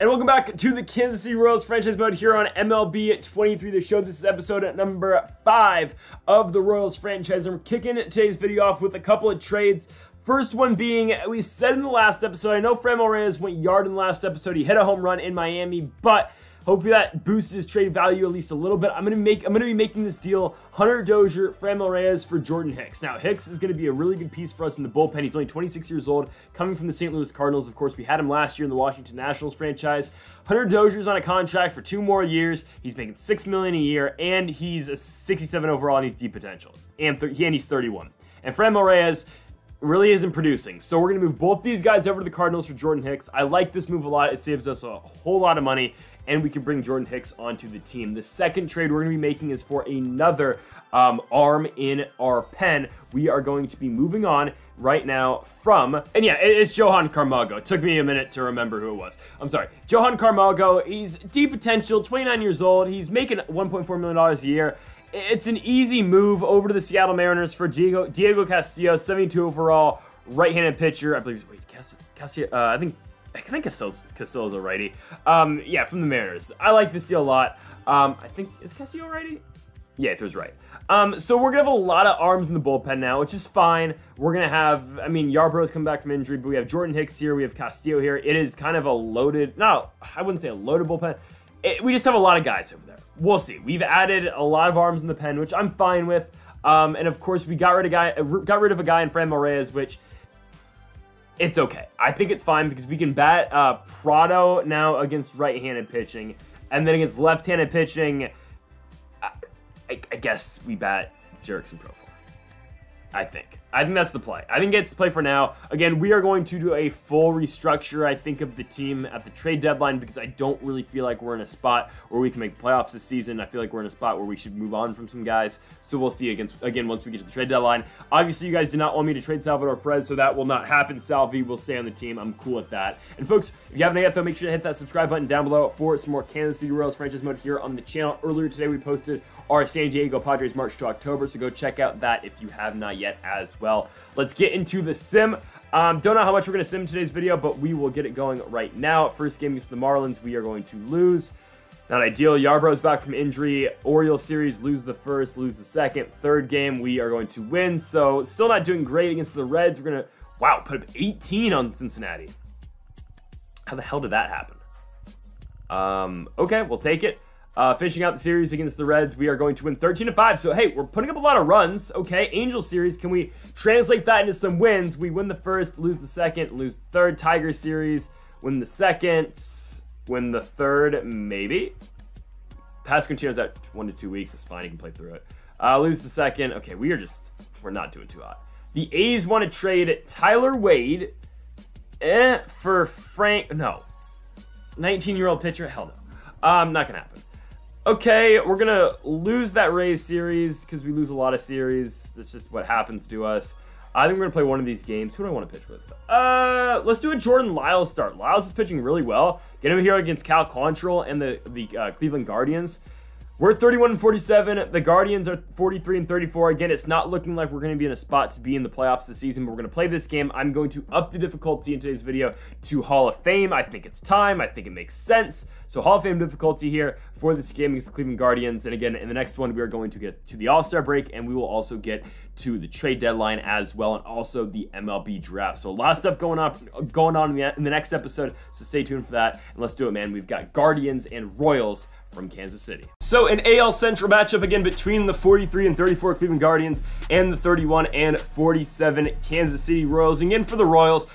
And welcome back to the Kansas City Royals franchise mode here on MLB 23, the show. This is episode number 5 of the Royals franchise. And we're kicking today's video off with a couple of trades. First one being, we said in the last episode, I know Franmil Reyes went yard in the last episode. He hit a home run in Miami, but hopefully that boosted his trade value at least a little bit. I'm gonna be making this deal: Hunter Dozier, Franmil Reyes for Jordan Hicks. Now, Hicks is gonna be a really good piece for us in the bullpen. He's only 26 years old, coming from the St. Louis Cardinals. Of course, we had him last year in the Washington Nationals franchise. Hunter Dozier's on a contract for 2 more years. He's making $6 million a year, and he's a 67 overall, and he's deep potential. And he's 31. And Franmil Reyes really isn't producing. So we're going to move both these guys over to the Cardinals for Jordan Hicks. I like this move a lot. It saves us a whole lot of money, and we can bring Jordan Hicks onto the team. The second trade we're going to be making is for another arm in our pen. We are going to be moving on right now from, and yeah, it's Johan Camargo. It took me a minute to remember who it was. I'm sorry. Johan Camargo, he's deep potential, 29 years old. He's making $1.4 million a year. It's an easy move over to the Seattle Mariners for Diego Castillo, 72 overall, right-handed pitcher. I believe. Wait, Castillo. I think Castillo's a righty. Yeah, from the Mariners. I like this deal a lot. I think, is Castillo righty? Yeah, it was right. So we're gonna have a lot of arms in the bullpen now, which is fine. We're gonna have, I mean, Yarbrough's come back from injury, but we have Jordan Hicks here. We have Castillo here. It is kind of a loaded. No, I wouldn't say a loaded bullpen. We just have a lot of guys over there. We'll see. We've added a lot of arms in the pen, which I'm fine with. And of course, we got rid of a guy in Franmil Reyes, which it's okay. I think it's fine because we can bat Prado now against right-handed pitching, and then against left-handed pitching, I guess we bat Jerickson Profile. I think that's the play. I think it's the play for now. Again, we are going to do a full restructure, I think, of the team at the trade deadline, because I don't really feel like we're in a spot where we can make the playoffs this season. I feel like we're in a spot where we should move on from some guys. So we'll see again once we get to the trade deadline. Obviously, you guys did not want me to trade Salvador Perez, so that will not happen. Salvi will stay on the team. I'm cool with that. And folks, if you haven't yet, though, make sure to hit that subscribe button down below for some more Kansas City Royals franchise mode here on the channel. Earlier today, we posted our San Diego Padres March to October, so go check out that if you have not yet as well. Let's get into the sim. Don't know how much we're going to sim in today's video, but we will get it going right now. First game against the Marlins, we are going to lose. Not ideal. Yarbrough's back from injury. Orioles series, lose the first, lose the second. Third game, we are going to win. So still not doing great against the Reds. We're going to, wow, put up 18 on Cincinnati. How the hell did that happen? Okay, we'll take it. Finishing out the series against the Reds, we are going to win 13-5. So, hey, we're putting up a lot of runs. Okay, Angel series, can we translate that into some wins? We win the first, lose the second, lose the third. Tiger series, win the second, win the third, maybe. Pasquantino's out 1 to 2 weeks. It's fine. He can play through it. Lose the second. Okay, we're not doing too hot. The A's want to trade Tyler Wade for Frank. No. 19-year-old pitcher? Hell no. Not going to happen. Okay, we're going to lose that Rays series because we lose a lot of series. That's just what happens to us. I think we're going to play one of these games. Who do I want to pitch with? Let's do a Jordan Lyles start. Lyles is pitching really well. Get him here against Cal Quantrill and the Cleveland Guardians. We're 31-47. The Guardians are 43-34. Again, it's not looking like we're going to be in a spot to be in the playoffs this season, but we're going to play this game. I'm going to up the difficulty in today's video to Hall of Fame. I think it's time. I think it makes sense. So Hall of Fame difficulty here for this game against the Cleveland Guardians. And again, in the next one, we are going to get to the All-Star break, and we will also get to the trade deadline as well, and also the MLB draft. So a lot of stuff going on in the next episode, so stay tuned for that. And let's do it, man. We've got Guardians and Royals from Kansas City. So an AL Central matchup again between the 43-34 Cleveland Guardians and the 31-47 Kansas City Royals. Again, for the Royals,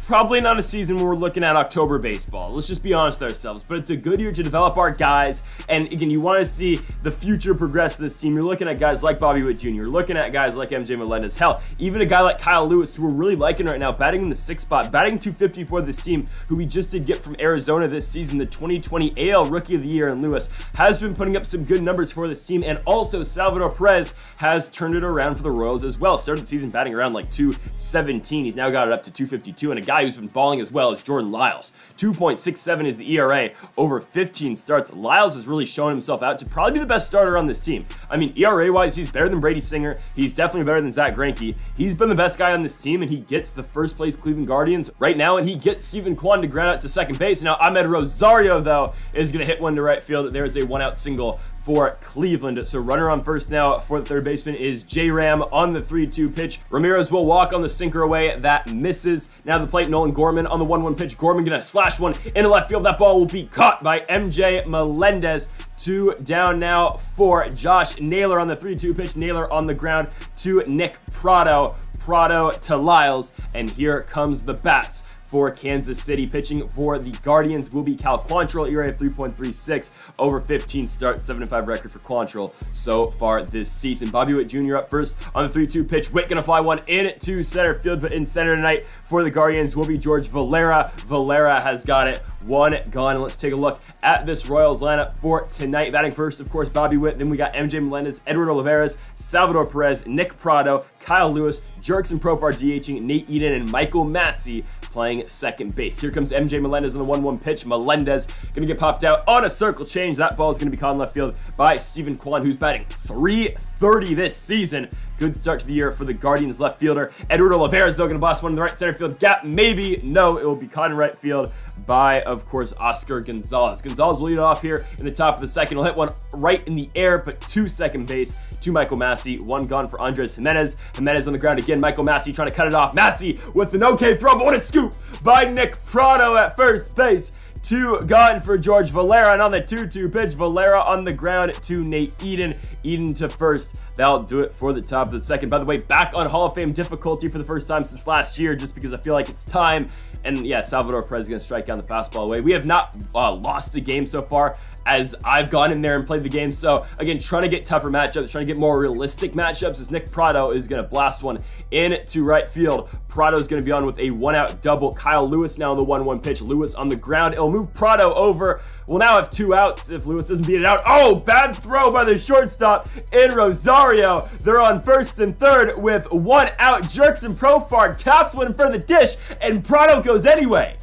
probably not a season where we're looking at October baseball. Let's just be honest with ourselves. But it's a good year to develop our guys. And again, you want to see the future progress of this team. You're looking at guys like Bobby Witt Jr. You're looking at guys like MJ Melendez. Hell, even a guy like Kyle Lewis, who we're really liking right now, batting in the 6th spot, batting 250 for this team, who we just did get from Arizona this season, the 2020 AL Rookie of the Year. And Lewis has been putting up up some good numbers for this team. And also Salvador Perez has turned it around for the Royals as well. Started the season batting around like 217. He's now got it up to 252. And a guy who's been balling as well is Jordan Lyles. 2.67 is the ERA over 15 starts. Lyles has really shown himself out to probably be the best starter on this team. I mean, ERA-wise, he's better than Brady Singer. He's definitely better than Zach Greinke. He's been the best guy on this team, and he gets the first place Cleveland Guardians right now, and he gets Steven Kwan to ground out to second base. Now, Ahmed Rosario, though, is going to hit one to right field. There is a one-out single for Cleveland. So runner on first now for the third baseman is J-Ram on the 3-2 pitch. Ramirez will walk on the sinker away. That misses. Now the plate, Nolan Gorman on the 1-1 pitch. Gorman going to slash one into left field. That ball will be caught by MJ Melendez. 2 down now for Josh Naylor on the 3-2 pitch. Naylor on the ground to Nick Prado. Prado to Lyles. And here comes the bats for Kansas City. Pitching for the Guardians will be Cal Quantrill, ERA of 3.36, over 15 starts, 7-5 record for Quantrill so far this season. Bobby Witt Jr. up first on the 3-2 pitch. Witt gonna fly one into center field, but in center tonight for the Guardians will be George Valera. Valera has got it. One gone. And let's take a look at this Royals lineup for tonight. Batting first, of course, Bobby Witt. Then we got MJ Melendez, Edward Olivares, Salvador Perez, Nick Prado, Kyle Lewis, Jurickson Profar DHing, Nate Eden, and Michael Massey playing second base. Here comes MJ Melendez on the 1-1 pitch. Melendez gonna get popped out on a circle change. That ball is gonna be caught in left field by Steven Kwan, who's batting .330 this season. Good start to the year for the Guardians left fielder. Edward Olivares, though, gonna blast one in the right center field gap. Maybe, no, it will be caught in right field by, of course, Oscar Gonzalez. Gonzalez will lead it off here in the top of the second. He'll hit one right in the air, but to second base to Michael Massey. One gone for Andres Jimenez. Jimenez on the ground again. Michael Massey trying to cut it off. Massey with an okay throw, but what a scoop by Nick Prado at first base. 2 gone for George Valera, and on the 2-2 pitch, Valera on the ground to Nate Eden. Eden to first. That'll do it for the top of the second. By the way, back on Hall of Fame difficulty for the first time since last year, just because I feel like it's time. And yeah, Salvador Perez is going to strike down the fastball away. We have not lost a game so far as I've gone in there and played the game. So again, trying to get tougher matchups, trying to get more realistic matchups, as Nick Prado is going to blast one into right field. Prado is going to be on with a 1-out double. Kyle Lewis now on the 1-1 pitch. Lewis on the ground. It'll move Prado over. We'll now have 2 outs if Lewis doesn't beat it out. Oh, bad throw by the shortstop in Rosario. They're on first and third with 1 out. Jurickson Profar taps one in front of the dish, and Prado goes anyway.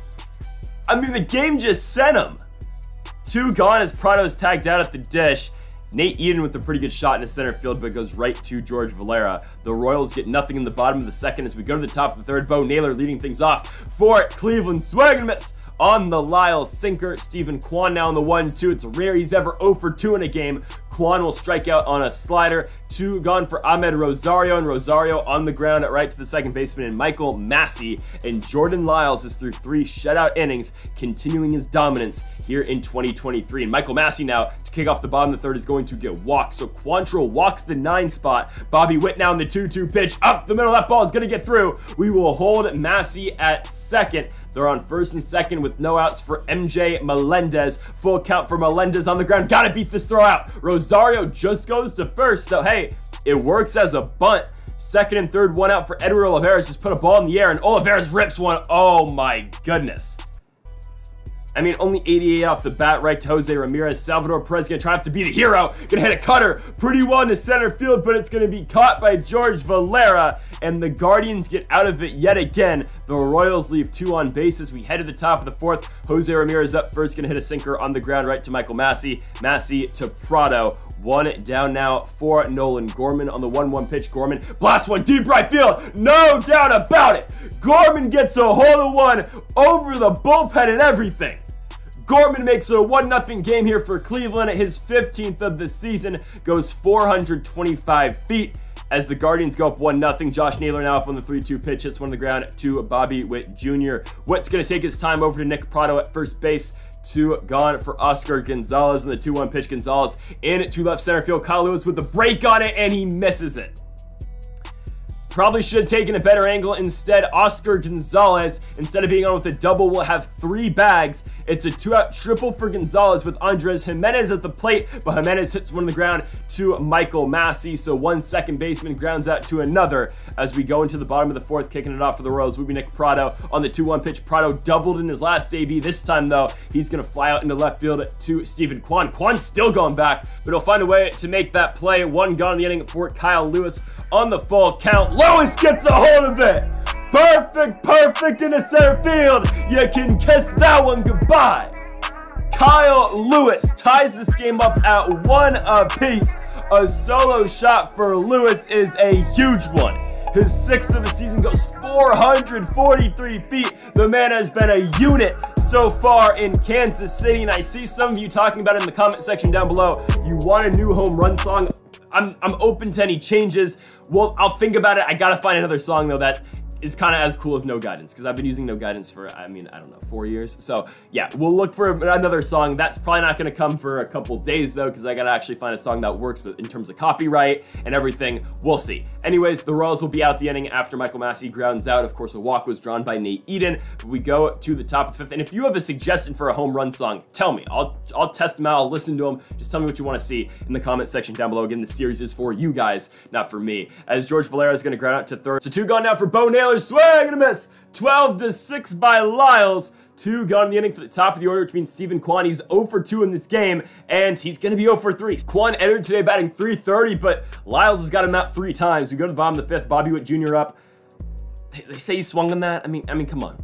I mean, the game just sent him. 2 gone as Prado is tagged out at the dish. Nate Eden with a pretty good shot in the center field, but goes right to George Valera. The Royals get nothing in the bottom of the second as we go to the top of the third. Bo Naylor leading things off for Cleveland. Swing and miss on the Lyles sinker. Steven Kwan now on the 1-2. It's rare he's ever 0 for 2 in a game. Kwan will strike out on a slider. 2 gone for Ahmed Rosario, and Rosario on the ground at right to the second baseman, and Michael Massey. And Jordan Lyles is through 3 shutout innings, continuing his dominance here in 2023. And Michael Massey now, to kick off the bottom of the third, is going to get walked. So Quantrill walks the 9 spot. Bobby Witt now in the 2-2 pitch. Up the middle. That ball is going to get through. We will hold Massey at second. They're on first and second with no outs for MJ Melendez. Full count for Melendez on the ground. Gotta beat this throw out. Rosario just goes to first. So, hey, it works as a bunt. Second and third, 1 out for Edward Olivares. Just put a ball in the air, and Olivares rips one. Oh, my goodness. I mean, only 88 off the bat, right to Jose Ramirez. Salvador Perez gonna try to be the hero. Gonna hit a cutter pretty well into center field, but it's gonna be caught by George Valera. And the Guardians get out of it yet again. The Royals leave 2 on base as we head to the top of the fourth. Jose Ramirez up first, gonna hit a sinker on the ground right to Michael Massey. Massey to Prado. 1 down now for Nolan Gorman on the 1-1 pitch. Gorman blasts one deep right field. No doubt about it. Gorman gets a hole-in-one over the bullpen and everything. Gorman makes a 1-0 game here for Cleveland. His 15th of the season, goes 425 feet as the Guardians go up 1-0. Josh Naylor now up on the 3-2 pitch. Hits one on the ground to Bobby Witt Jr. Witt's going to take his time over to Nick Prado at first base. 2 gone for Oscar Gonzalez in the 2-1 pitch. Gonzalez in to left center field. Kyle Lewis with the break on it, and he misses it. Probably should have taken a better angle instead. Oscar Gonzalez, instead of being on with a double, will have 3 bags. It's a 2-out triple for Gonzalez with Andres Jimenez at the plate, but Jimenez hits one on the ground to Michael Massey. So one second baseman grounds out to another as we go into the bottom of the 4th. Kicking it off for the Royals will be Nick Prado on the 2-1 pitch. Prado doubled in his last AB. This time, though, he's going to fly out into left field to Steven Kwan. Kwan's still going back, but he'll find a way to make that play. 1 gone in the inning for Kyle Lewis on the full count. Lewis gets a hold of it. Perfect into center field. You can kiss that one goodbye. Kyle Lewis ties this game up at 1 apiece. A solo shot for Lewis is a huge one. His 6th of the season goes 443 feet. The man has been a unit so far in Kansas City, and I see some of you talking about it in the comment section down below. You want a new home run song? I'm open to any changes. Well, I'll think about it. I gotta find another song though that is kind of as cool as No Guidance, because I've been using No Guidance for, I mean, I don't know, 4 years. So yeah, we'll look for another song. That's probably not going to come for a couple days though, because I got to actually find a song that works in terms of copyright and everything. We'll see. Anyways, the Royals will be out the inning after Michael Massey grounds out. Of course, a walk was drawn by Nate Eden. We go to the top of 5th, and if you have a suggestion for a home run song, tell me. I'll test them out. I'll listen to them. Just tell me what you want to see in the comment section down below. Again, the series is for you guys, not for me. As George Valera is going to ground out to 3rd. So 2 gone now for Bo Naylor. Swing and a miss. 12-6 by Lyles. 2 gone in the inning for the top of the order, which means Steven Kwan. He's 0 for 2 in this game, and he's going to be 0 for 3. Kwan entered today batting .330, but Lyles has got him out 3 times. We go to the bottom of the 5th. Bobby Witt Jr. up. They say he swung on that. I mean, come on.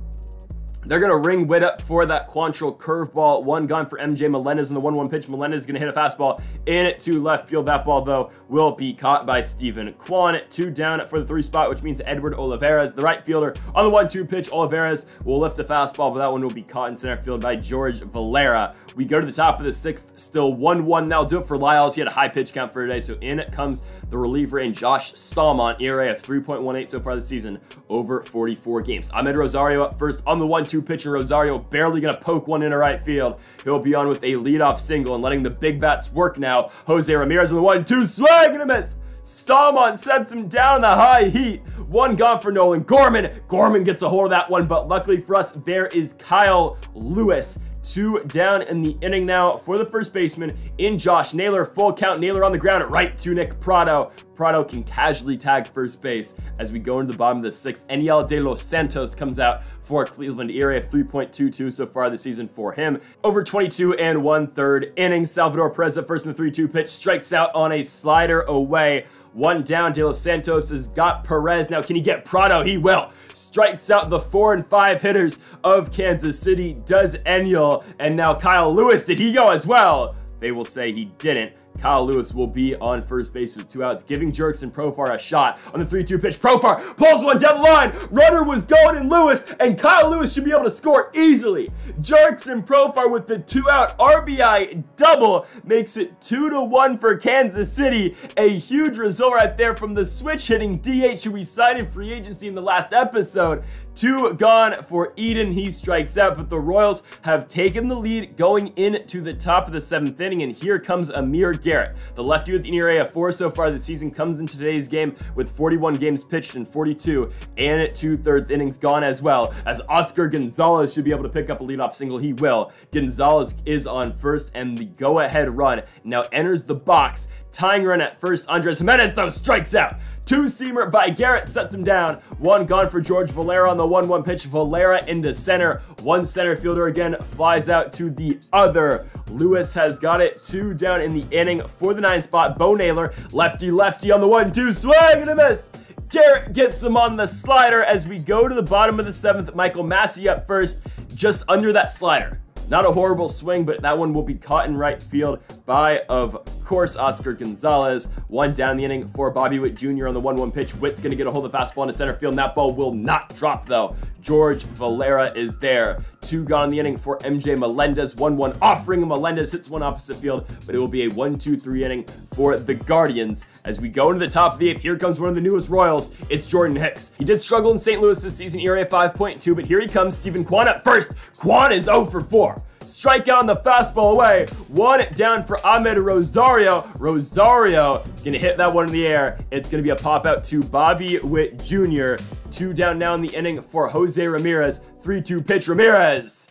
They're going to ring Witt up for that Quantrill curveball. 1 gone for MJ Melendez in the 1-1 pitch. Melendez is going to hit a fastball into left field. That ball, though, will be caught by Steven Kwan. 2 down for the 3 spot, which means Edward Olivares, the right fielder, on the 1-2 pitch. Olivares will lift a fastball, but that one will be caught in center field by George Valera. We go to the top of the 6th, still 1-1. That'll do it for Lyles. He had a high pitch count for today, so in comes the reliever in Josh Stallmont, ERA of 3.18 so far this season, over 44 games. Ahmed Rosario up first on the 1-2 pitch, and Rosario barely gonna poke one into right field. He'll be on with a leadoff single and letting the big bats work now. Jose Ramirez on the 1-2, swing and a miss. Stallmont sets him down in the high heat. 1 gone for Nolan Gorman. Gorman gets a hold of that one, but luckily for us, there is Kyle Lewis. 2 down in the inning now for the first baseman in Josh Naylor. Full count, Naylor on the ground, right to Nick Prado. Prado can casually tag first base as we go into the bottom of the 6th. Eniel De Los Santos comes out for Cleveland, ERA of 3.22 so far this season for him. Over 22 1/3 innings. Salvador Perez at first in the 3-2 pitch, strikes out on a slider away. 1 down. De Los Santos has got Perez. Now, can he get Prado? He will. Strikes out the 4 and 5 hitters of Kansas City, does Eniel. And now Kyle Lewis, did he go as well? They will say he didn't. Kyle Lewis will be on first base with 2 outs, giving Jerks and Profar a shot on the 3-2 pitch. Profar pulls one down the line. Runner was going in Lewis, and Kyle Lewis should be able to score easily. Jerks and Profar with the 2-out RBI double makes it 2-1 for Kansas City. A huge result right there from the switch hitting DH who we signed in free agency in the last episode. 2 gone for Eden. He strikes out, but the Royals have taken the lead going into the top of the 7th inning, and here comes Amir Garrett. The lefty with an ERA of 4 so far this season comes into today's game with 41 games pitched and 42 and 2/3 innings gone as well, as Oscar Gonzalez should be able to pick up a leadoff single. He will. Gonzalez is on first, and the go-ahead run now enters the box. Tying run at first. Andres Jimenez, though, strikes out. 2-seamer by Garrett sets him down. 1 gone for George Valera on the 1-1 pitch. Valera into center. 1 center fielder again flies out to the other. Lewis has got it. 2 down in the inning for the 9 spot. Bo Naylor, lefty on the 1-2, swing and a miss. Garrett gets him on the slider as we go to the bottom of the 7th. Michael Massey up first, just under that slider. Not a horrible swing, but that one will be caught in right field by, of course, Oscar Gonzalez. 1 down the inning for Bobby Witt Jr. on the 1-1 pitch. Witt's going to get a hold of the fastball into center field, and that ball will not drop, though. George Valera is there. 2 gone in the inning for MJ Melendez. 1-1 offering. Melendez hits one opposite field, but it will be a 1-2-3 inning for the Guardians. As we go into the top of the 8th, here comes one of the newest Royals. It's Jordan Hicks. He did struggle in St. Louis this season, ERA 5.2, but here he comes. Steven Kwan up first. Kwan is 0 for 4. strikeout on the fastball away. One down for Ahmed Rosario. Rosario gonna hit that one in the air. It's gonna be a pop out to Bobby Witt Jr. 2 down now in the inning for Jose Ramirez. 3-2 pitch, Ramirez.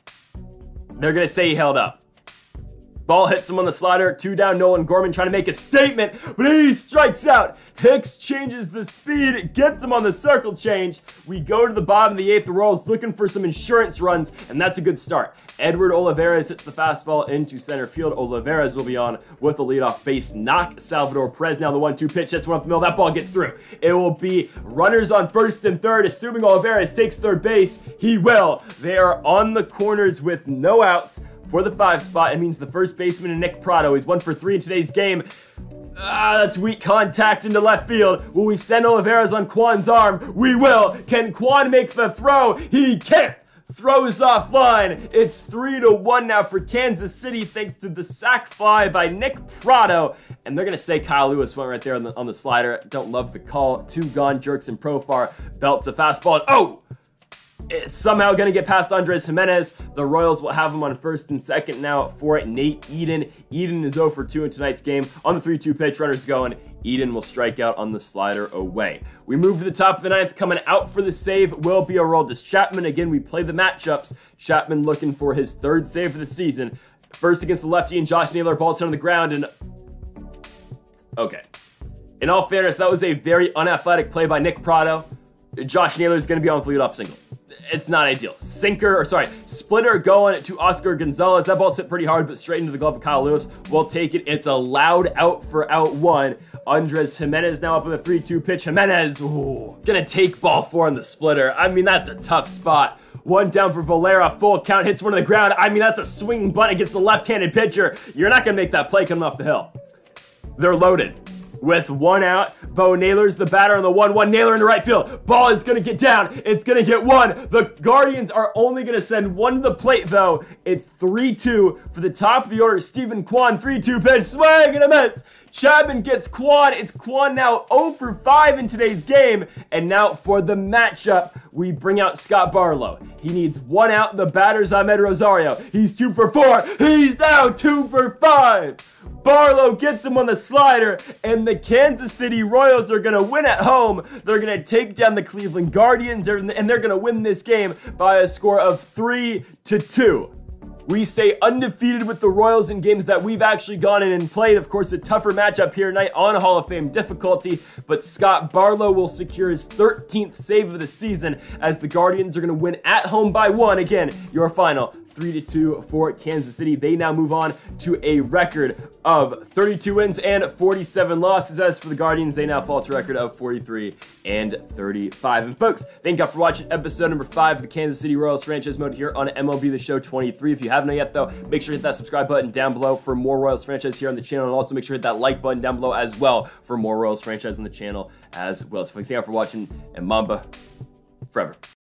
They're gonna say he held up. Ball hits him on the slider. 2 down, Nolan Gorman trying to make a statement, but he strikes out. Hicks changes the speed, gets him on the circle change. We go to the bottom of the 8th. The Royals looking for some insurance runs, and that's a good start. Edward Olivares hits the fastball into center field. Olivares will be on with the leadoff base knock. Salvador Perez now the 1-2 pitch. That's one up the middle. That ball gets through. It will be runners on first and third, assuming Olivares takes third base. He will. They are on the corners with no outs. For the 5 spot, it means the first baseman, Nick Prado. He's 1 for 3 in today's game. That's weak contact into left field. Will we send Olivares on Kwan's arm? We will. Can Kwan make the throw? He can't. Throws offline. It's 3-1 now for Kansas City thanks to the sac fly by Nick Prado. And they're going to say Kyle Lewis went right there on the slider. Don't love the call. 2 gone. Jerkson Profar belts a fastball. And oh! It's somehow going to get past Andres Jimenez. The Royals will have him on first and second now for Nate Eden. Eden is 0 for 2 in tonight's game. On the 3-2 pitch, runners going. Eden will strike out on the slider away. We move to the top of the 9th. Coming out for the save will be Aroldis Chapman. Again, we play the matchups. Chapman looking for his 3rd save of the season. First against the lefty and Josh Naylor. Ball's hit on the ground and... Okay. In all fairness, that was a very unathletic play by Nick Prado. Josh Naylor is going to be on the leadoff single. It's not ideal. Splitter going to Oscar Gonzalez. That ball's hit pretty hard, but straight into the glove of Kyle Lewis. We'll take it. It's a loud out for out 1. Andres Jimenez now up on the 3-2 pitch. Jimenez, gonna take ball 4 on the splitter. I mean, that's a tough spot. 1 down for Valera. Full count, hits one on the ground. I mean, that's a swinging bunt against the left-handed pitcher. You're not gonna make that play coming off the hill. They're loaded. With 1 out, Bo Naylor's the batter on the 1-1. Naylor into right field. Ball is going to get down. It's going to get 1. The Guardians are only going to send 1 to the plate, though. It's 3-2 for the top of the order. Stephen Kwan, 3-2 pitch. Swing and a miss. Chapman gets Kwan. It's Kwan now 0 for 5 in today's game. And now for the matchup, we bring out Scott Barlow. He needs 1 out. The batter's Ahmed Rosario. He's 2 for 4. He's now 2 for 5. Barlow gets him on the slider, and the Kansas City Royals are going to win at home. They're going to take down the Cleveland Guardians, and they're going to win this game by a score of 3-2. We stay undefeated with the Royals in games that we've actually gone in and played. Of course, a tougher matchup here tonight on Hall of Fame difficulty, but Scott Barlow will secure his 13th save of the season as the Guardians are going to win at home by 1. Again, your final 3-2 for Kansas City. They now move on to a record of 32 wins and 47 losses. As for the Guardians, they now fall to a record of 43 and 35. And folks, thank you for watching episode number 5 of the Kansas City Royals franchise mode here on MLB The Show 23. If you haven't yet, though, make sure to hit that subscribe button down below for more Royals franchise here on the channel. And also make sure to hit that like button down below as well for more Royals franchise on the channel as well. So thanks again for watching, and Mamba forever.